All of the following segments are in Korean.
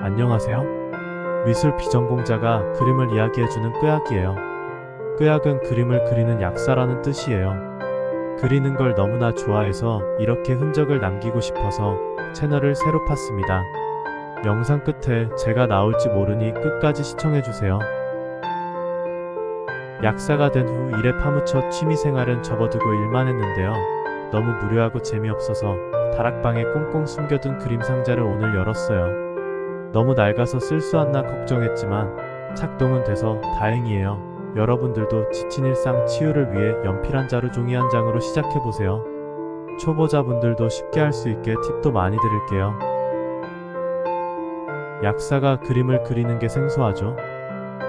안녕하세요. 미술 비전공자가 그림을 이야기해주는 끄약이에요. 끄약은 그림을 그리는 약사라는 뜻이에요. 그리는 걸 너무나 좋아해서 이렇게 흔적을 남기고 싶어서 채널을 새로 팠습니다. 영상 끝에 제가 나올지 모르니 끝까지 시청해주세요. 약사가 된 후 일에 파묻혀 취미생활은 접어두고 일만 했는데요. 너무 무료하고 재미없어서 다락방에 꽁꽁 숨겨둔 그림 상자를 오늘 열었어요. 너무 낡아서 쓸 수 없나 걱정했지만 작동은 돼서 다행이에요. 여러분들도 지친 일상 치유를 위해 연필 한 자루 종이 한 장으로 시작해보세요. 초보자분들도 쉽게 할 수 있게 팁도 많이 드릴게요. 약사가 그림을 그리는 게 생소하죠?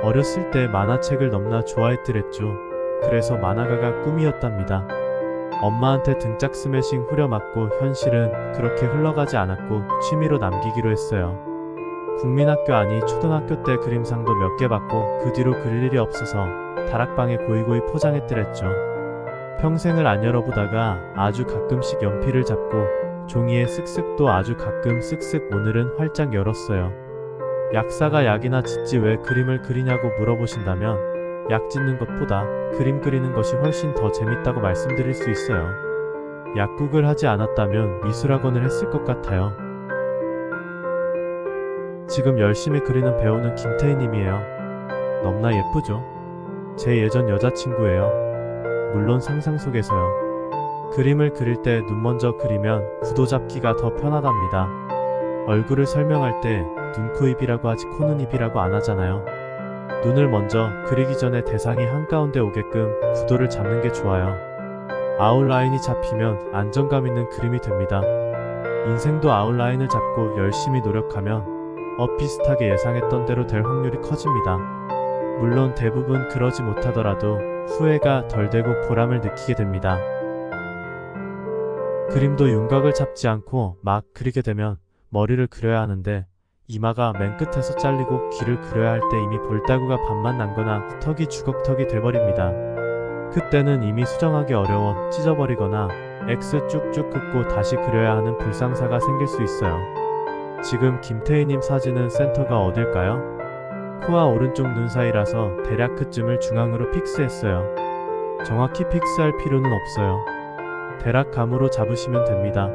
어렸을 때 만화책을 너무나 좋아했더랬죠. 그래서 만화가가 꿈이었답니다. 엄마한테 등짝 스매싱 후려맞고 현실은 그렇게 흘러가지 않았고 취미로 남기기로 했어요. 국민학교 아니 초등학교 때 그림상도 몇 개 받고 그 뒤로 그릴 일이 없어서 다락방에 고이고이 포장했더랬죠. 평생을 안 열어보다가 아주 가끔씩 연필을 잡고 종이에 쓱쓱 또 아주 가끔 쓱쓱 오늘은 활짝 열었어요. 약사가 약이나 짓지 왜 그림을 그리냐고 물어보신다면 약 짓는 것보다 그림 그리는 것이 훨씬 더 재밌다고 말씀드릴 수 있어요. 약국을 하지 않았다면 미술학원을 했을 것 같아요. 지금 열심히 그리는 배우는 김태희님이에요. 너무나 예쁘죠? 제 예전 여자친구예요. 물론 상상 속에서요. 그림을 그릴 때 눈 먼저 그리면 구도 잡기가 더 편하답니다. 얼굴을 설명할 때 눈, 코, 입이라고 하지 코, 눈, 입이라고 안 하잖아요. 눈을 먼저 그리기 전에 대상이 한가운데 오게끔 구도를 잡는 게 좋아요. 아웃라인이 잡히면 안정감 있는 그림이 됩니다. 인생도 아웃라인을 잡고 열심히 노력하면 비슷하게 예상했던 대로 될 확률이 커집니다. 물론 대부분 그러지 못하더라도 후회가 덜 되고 보람을 느끼게 됩니다. 그림도 윤곽을 잡지 않고 막 그리게 되면 머리를 그려야 하는데 이마가 맨 끝에서 잘리고 귀를 그려야 할 때 이미 볼따구가 반만 난거나 턱이 주걱턱이 돼버립니다. 그때는 이미 수정하기 어려워 찢어버리거나 X 쭉쭉 긋고 다시 그려야 하는 불상사가 생길 수 있어요. 지금 김태희님 사진은 센터가 어딜까요? 코와 오른쪽 눈 사이라서 대략 그쯤을 중앙으로 픽스했어요. 정확히 픽스할 필요는 없어요. 대략 감으로 잡으시면 됩니다.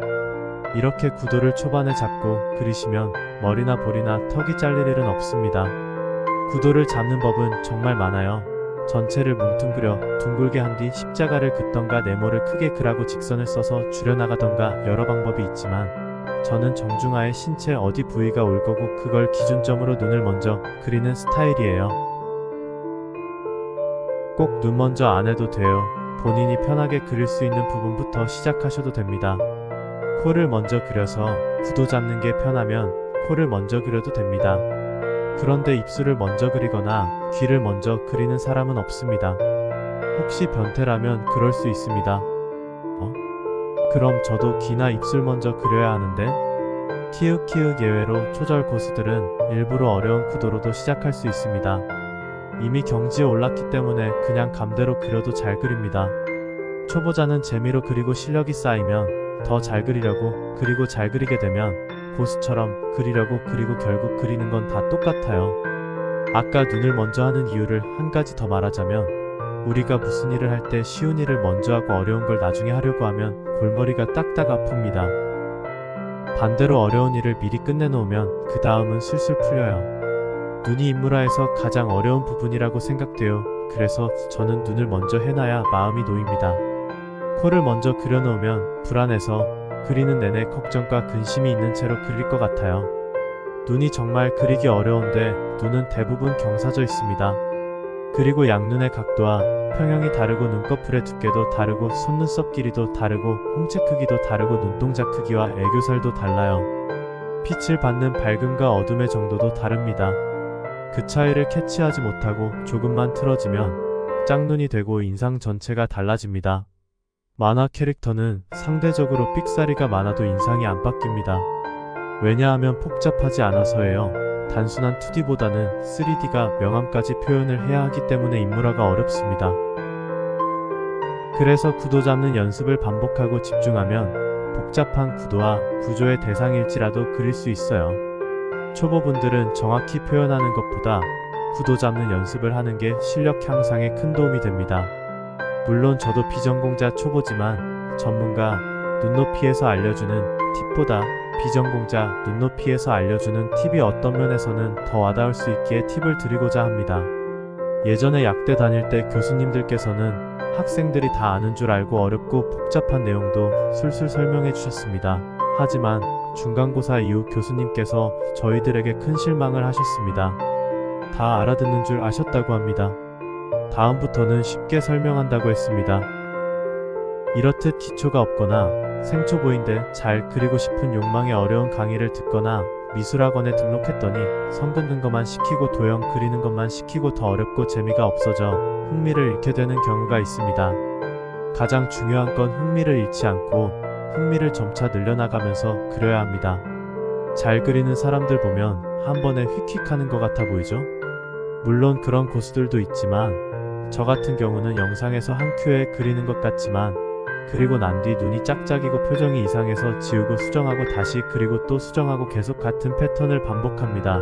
이렇게 구도를 초반에 잡고 그리시면 머리나 볼이나 턱이 잘릴 일은 없습니다. 구도를 잡는 법은 정말 많아요. 전체를 뭉뚱그려 둥글게 한 뒤 십자가를 긋던가 네모를 크게 그라고 직선을 써서 줄여나가던가 여러 방법이 있지만 저는 정중하에 신체 어디 부위가 올 거고 그걸 기준점으로 눈을 먼저 그리는 스타일이에요. 꼭 눈 먼저 안 해도 돼요. 본인이 편하게 그릴 수 있는 부분부터 시작하셔도 됩니다. 코를 먼저 그려서 구도 잡는 게 편하면 코를 먼저 그려도 됩니다. 그런데 입술을 먼저 그리거나 귀를 먼저 그리는 사람은 없습니다. 혹시 변태라면 그럴 수 있습니다. 그럼 저도 귀나 입술 먼저 그려야 하는데? 키읔키읔 예외로 초절 고수들은 일부러 어려운 구도로도 시작할 수 있습니다. 이미 경지에 올랐기 때문에 그냥 감대로 그려도 잘 그립니다. 초보자는 재미로 그리고 실력이 쌓이면 더 잘 그리려고 그리고 잘 그리게 되면 고수처럼 그리려고 그리고 결국 그리는 건 다 똑같아요. 아까 눈을 먼저 하는 이유를 한 가지 더 말하자면 우리가 무슨 일을 할 때 쉬운 일을 먼저 하고 어려운 걸 나중에 하려고 하면 골머리가 딱딱 아픕니다. 반대로 어려운 일을 미리 끝내놓으면 그 다음은 술술 풀려요. 눈이 인물화에서 가장 어려운 부분이라고 생각돼요. 그래서 저는 눈을 먼저 해놔야 마음이 놓입니다. 코를 먼저 그려놓으면 불안해서 그리는 내내 걱정과 근심이 있는 채로 그릴 것 같아요. 눈이 정말 그리기 어려운데 눈은 대부분 경사져 있습니다. 그리고 양눈의 각도와 평형이 다르고 눈꺼풀의 두께도 다르고 속눈썹 길이도 다르고 홍채 크기도 다르고 눈동자 크기와 애교살도 달라요. 빛을 받는 밝음과 어둠의 정도도 다릅니다. 그 차이를 캐치하지 못하고 조금만 틀어지면 짝눈이 되고 인상 전체가 달라집니다. 만화 캐릭터는 상대적으로 삑사리가 많아도 인상이 안 바뀝니다. 왜냐하면 복잡하지 않아서예요. 단순한 2D보다는 3D가 명암까지 표현을 해야 하기 때문에 인물화가 어렵습니다. 그래서 구도 잡는 연습을 반복하고 집중하면 복잡한 구도와 구조의 대상일지라도 그릴 수 있어요. 초보분들은 정확히 표현하는 것보다 구도 잡는 연습을 하는 게 실력 향상에 큰 도움이 됩니다. 물론 저도 비전공자 초보지만 전문가 눈높이에서 알려주는 팁보다 비전공자 눈높이에서 알려주는 팁이 어떤 면에서는 더 와닿을 수 있기에 팁을 드리고자 합니다. 예전에 약대 다닐 때 교수님들께서는 학생들이 다 아는 줄 알고 어렵고 복잡한 내용도 술술 설명해 주셨습니다. 하지만 중간고사 이후 교수님께서 저희들에게 큰 실망을 하셨습니다. 다 알아듣는 줄 아셨다고 합니다. 다음부터는 쉽게 설명한다고 했습니다. 이렇듯 기초가 없거나 생초보인데 잘 그리고 싶은 욕망에 어려운 강의를 듣거나 미술학원에 등록했더니 선 긋는 것만 시키고 도형 그리는 것만 시키고 더 어렵고 재미가 없어져 흥미를 잃게 되는 경우가 있습니다. 가장 중요한 건 흥미를 잃지 않고 흥미를 점차 늘려나가면서 그려야 합니다. 잘 그리는 사람들 보면 한 번에 휙휙 하는 것 같아 보이죠? 물론 그런 고수들도 있지만 저 같은 경우는 영상에서 한 큐에 그리는 것 같지만 그리고 난 뒤 눈이 짝짝이고 표정이 이상해서 지우고 수정하고 다시 그리고 또 수정하고 계속 같은 패턴을 반복합니다.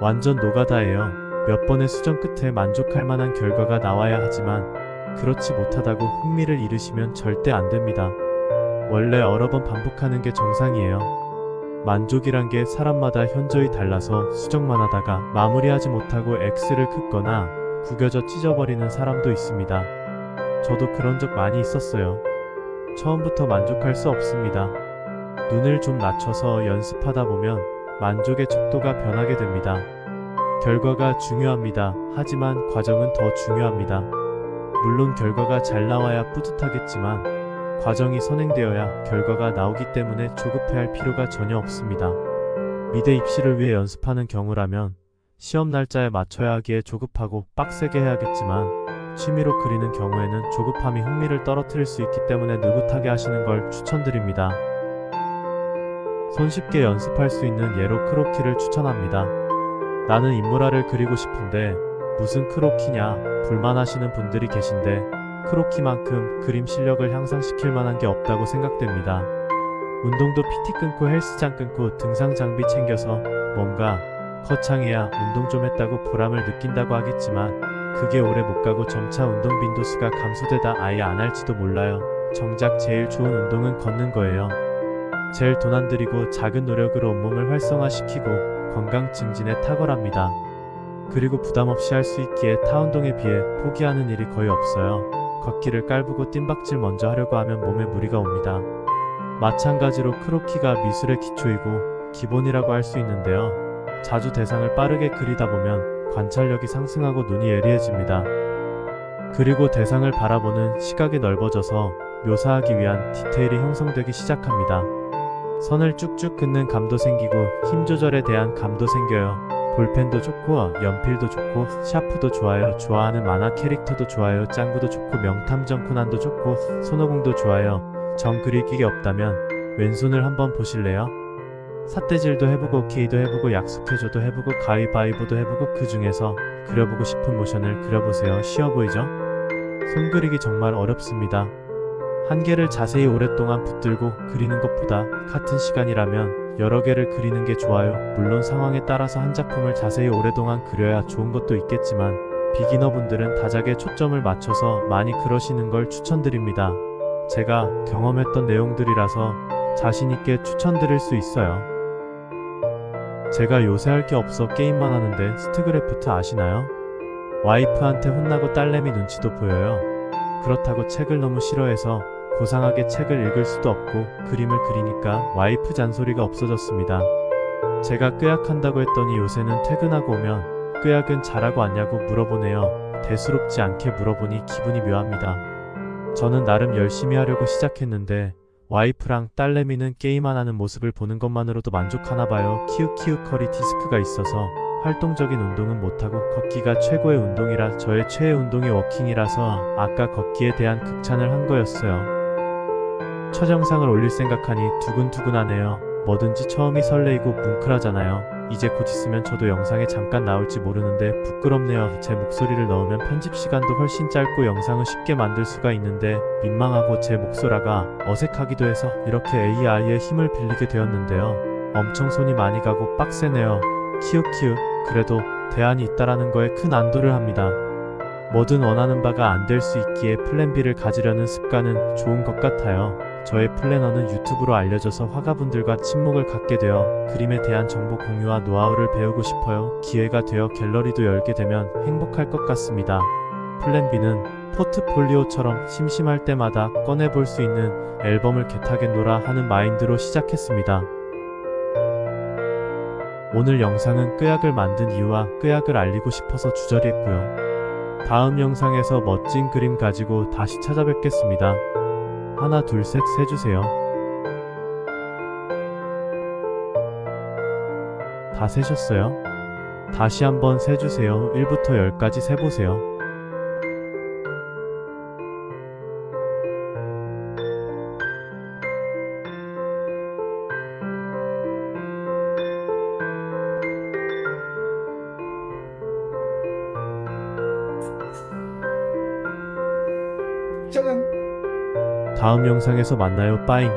완전 노가다예요. 몇 번의 수정 끝에 만족할 만한 결과가 나와야 하지만 그렇지 못하다고 흥미를 잃으시면 절대 안 됩니다. 원래 여러 번 반복하는 게 정상이에요. 만족이란 게 사람마다 현저히 달라서 수정만 하다가 마무리하지 못하고 X를 긋거나 구겨져 찢어버리는 사람도 있습니다. 저도 그런 적 많이 있었어요. 처음부터 만족할 수 없습니다. 눈을 좀 낮춰서 연습하다 보면 만족의 척도가 변하게 됩니다. 결과가 중요합니다. 하지만 과정은 더 중요합니다. 물론 결과가 잘 나와야 뿌듯하겠지만 과정이 선행되어야 결과가 나오기 때문에 조급해할 필요가 전혀 없습니다. 미대 입시를 위해 연습하는 경우라면 시험 날짜에 맞춰야 하기에 조급하고 빡세게 해야겠지만 취미로 그리는 경우에는 조급함이 흥미를 떨어뜨릴 수 있기 때문에 느긋하게 하시는 걸 추천드립니다. 손쉽게 연습할 수 있는 예로 크로키를 추천합니다. 나는 인물화를 그리고 싶은데 무슨 크로키냐 불만하시는 분들이 계신데 크로키만큼 그림 실력을 향상시킬 만한 게 없다고 생각됩니다. 운동도 PT 끊고 헬스장 끊고 등산 장비 챙겨서 뭔가 거창해야 운동 좀 했다고 보람을 느낀다고 하겠지만 그게 오래 못 가고 점차 운동 빈도수가 감소되다 아예 안 할지도 몰라요. 정작 제일 좋은 운동은 걷는 거예요. 제일 돈 안 들이고 작은 노력으로 온몸을 활성화시키고 건강 증진에 탁월합니다. 그리고 부담 없이 할 수 있기에 타 운동에 비해 포기하는 일이 거의 없어요. 걷기를 깔보고 뜀박질 먼저 하려고 하면 몸에 무리가 옵니다. 마찬가지로 크로키가 미술의 기초이고 기본이라고 할 수 있는데요. 자주 대상을 빠르게 그리다 보면 관찰력이 상승하고 눈이 예리해집니다. 그리고 대상을 바라보는 시각이 넓어져서 묘사하기 위한 디테일이 형성되기 시작합니다. 선을 쭉쭉 긋는 감도 생기고 힘 조절에 대한 감도 생겨요. 볼펜도 좋고 연필도 좋고 샤프도 좋아요. 좋아하는 만화 캐릭터도 좋아요. 짱구도 좋고 명탐정 코난도 좋고 손오공도 좋아요. 정 그릴 게 없다면 왼손을 한번 보실래요? 삿대질도 해보고 오케이도 해보고 약속해줘도 해보고 가위바위보도 해보고 그 중에서 그려보고 싶은 모션을 그려보세요. 쉬워 보이죠? 손 그리기 정말 어렵습니다. 한 개를 자세히 오랫동안 붙들고 그리는 것보다 같은 시간이라면 여러 개를 그리는 게 좋아요. 물론 상황에 따라서 한 작품을 자세히 오랫동안 그려야 좋은 것도 있겠지만 비기너분들은 다작에 초점을 맞춰서 많이 그러시는 걸 추천드립니다. 제가 경험했던 내용들이라서 자신있게 추천드릴 수 있어요. 제가 요새 할 게 없어 게임만 하는데 스트그래프트 아시나요? 와이프한테 혼나고 딸내미 눈치도 보여요. 그렇다고 책을 너무 싫어해서 고상하게 책을 읽을 수도 없고 그림을 그리니까 와이프 잔소리가 없어졌습니다. 제가 끄약한다고 했더니 요새는 퇴근하고 오면 끄약은 잘하고 왔냐고 물어보네요. 대수롭지 않게 물어보니 기분이 묘합니다. 저는 나름 열심히 하려고 시작했는데 와이프랑 딸내미는 게임 안 하는 모습을 보는 것만으로도 만족하나봐요. 키읔키읔 허리 디스크가 있어서 활동적인 운동은 못하고 걷기가 최고의 운동이라 저의 최애 운동이 워킹이라서 아까 걷기에 대한 극찬을 한 거였어요. 첫 영상을 올릴 생각하니 두근두근하네요. 뭐든지 처음이 설레이고 뭉클하잖아요. 이제 곧 있으면 저도 영상에 잠깐 나올지 모르는데 부끄럽네요. 제 목소리를 넣으면 편집 시간도 훨씬 짧고 영상을 쉽게 만들 수가 있는데 민망하고 제 목소리가 어색하기도 해서 이렇게 AI의 힘을 빌리게 되었는데요. 엄청 손이 많이 가고 빡세네요. 키읔키읔. 그래도 대안이 있다라는 거에 큰 안도를 합니다. 뭐든 원하는 바가 안 될 수 있기에 플랜 B를 가지려는 습관은 좋은 것 같아요. 저의 플래너는 유튜브로 알려져서 화가분들과 친목을 갖게 되어 그림에 대한 정보 공유와 노하우를 배우고 싶어요. 기회가 되어 갤러리도 열게 되면 행복할 것 같습니다. 플랜 B는 포트폴리오처럼 심심할 때마다 꺼내볼 수 있는 앨범을 개타겠노라 하는 마인드로 시작했습니다. 오늘 영상은 끄약을 만든 이유와 끄약을 알리고 싶어서 주저리했고요. 다음 영상에서 멋진 그림 가지고 다시 찾아뵙겠습니다. 하나 둘 셋 세주세요. 다 세셨어요? 다시 한번 세주세요. 1부터 10까지 세보세요. 짜잔. 다음 영상에서 만나요. 빠잉.